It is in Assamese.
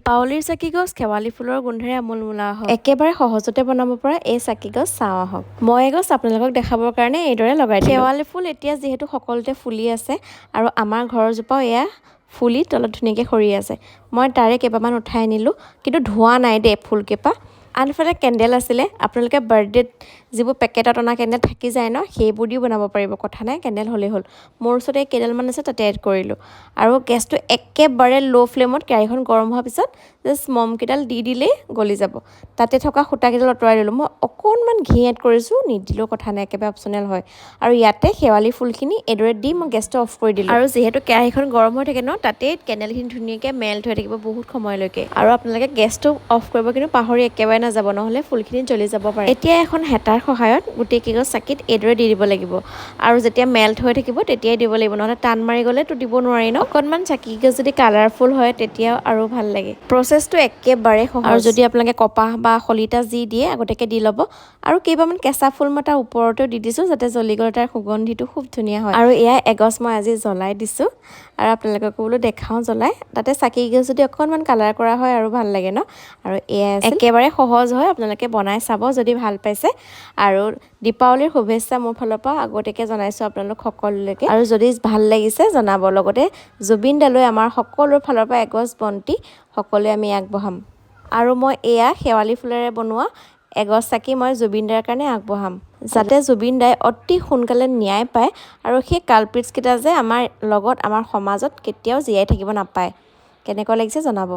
দীপাৱলীৰ চাকিগছ শেৱালি ফুলৰ গোন্ধেৰে আমোলমোলা হওক। একেবাৰে সহজতে বনাব পৰা এই চাকিগছ চাওঁ আহক। মই এগছ আপোনালোকক দেখাবৰ কাৰণে এইদৰে লগাই দিলোঁ। শেৱালি ফুল এতিয়া যিহেতু সকলোতে ফুলি আছে আৰু আমাৰ ঘৰৰ জোপাও এয়া ফুলি তলত ধুনীয়াকৈ সৰি আছে। মই তাৰে কেইবামান উঠাই আনিলোঁ, কিন্তু ধোৱা নাই দেই ফুলকেইপা। আনফালে কেণ্ডেল আছিলে, আপোনালোকে বাৰ্থডেত যিবোৰ পেকেটত অনা কেণ্ডেল থাকি যায় ন, সেইবোৰ দিও বনাব পাৰিব, কথা নাই, কেণ্ডেল হ'লেই হ'ল। মোৰ ওচৰত এই কেণ্ডেলমান আছে, তাতে এড কৰিলোঁ। আৰু গেছটো একেবাৰে ল' ফ্লেমত কেৰাহীখন গৰম হোৱাৰ পিছত জাষ্ট মমকেইডাল দি দিলেই গলি যাব। তাতে থকা সূতাকেইডাল আঁতৰাই দিলোঁ। মই অকণমান ঘি এড কৰিছোঁ, নিদিলেও কথা নাই, একেবাৰে অপচনেল হয়। আৰু ইয়াতে শেৱালি ফুলখিনি এইদৰে দি মই গেছটো অফ কৰি দিলোঁ। আৰু যিহেতু কেৰাহীখন গৰম হৈ থাকে ন, তাতেই কেণ্ডেলখিনি ধুনীয়াকৈ মেল্ট হৈ থাকিব বহুত সময়লৈকে। আৰু আপোনালোকে গেছটো অফ কৰিব কিন্তু পাহৰি একেবাৰে নাযাব, নহ'লে ফুলখিনি জ্বলি যাব পাৰে। এতিয়া এখন হেতাৰ সহায়ত গোটেই কেইগছ চাকিত এইদৰে দি দিব লাগিব। আৰু যেতিয়া মেল্ট হৈ থাকিব তেতিয়াই দিব লাগিব, নহ'লে টান মাৰি গ'লেতো দিব নোৱাৰি ন। অকণমান চাকিগছ যদি কালাৰফুল হয় তেতিয়াও আৰু ভাল লাগে। প্ৰচেছটো একেবাৰে সহজ। আৰু যদি আপোনালোকে কপাহ বা শলিতা যি দিয়ে আগতীয়াকৈ দি ল'ব। আৰু কেইবামান কেঁচা ফুল মই তাৰ ওপৰতেও দি দিছোঁ, যাতে জ্বলি গ'লে তাৰ সুগন্ধিটো খুব ধুনীয়া হয়। আৰু এয়া এগছ মই আজি জ্বলাই দিছোঁ, আৰু আপোনালোককো বোলো দেখাওঁ জ্বলাই। তাতে চাকিগছ যদি অকণমান কালাৰ কৰা হয় আৰু ভাল লাগে ন। আৰু এয়া একেবাৰে সহজ হয়, আপোনালোকে বনাই চাব যদি ভাল পাইছে। আৰু দীপাৱলীৰ শুভেচ্ছা মোৰ ফালৰ পৰা আগতীয়াকৈ জনাইছোঁ আপোনালোক সকলোলৈকে। আৰু যদি ভাল লাগিছে জনাব, লগতে জুবিন দালৈ আমাৰ সকলোৰে ফালৰ পৰা এগছ বন্তি সকলোৱে আমি আগবঢ়াম। আৰু মই এয়া শেৱালি ফুলেৰে বনোৱা এগছ চাকি মই জুবিন দাৰ কাৰণে আগবঢ়াম, যাতে জুবিন দাই অতি সোনকালে ন্যায় পায় আৰু সেই কালপ্ৰিটছকেইটা যে আমাৰ লগত আমাৰ সমাজত কেতিয়াও জীয়াই থাকিব নাপায়। কেনেকুৱা লাগিছে জনাব।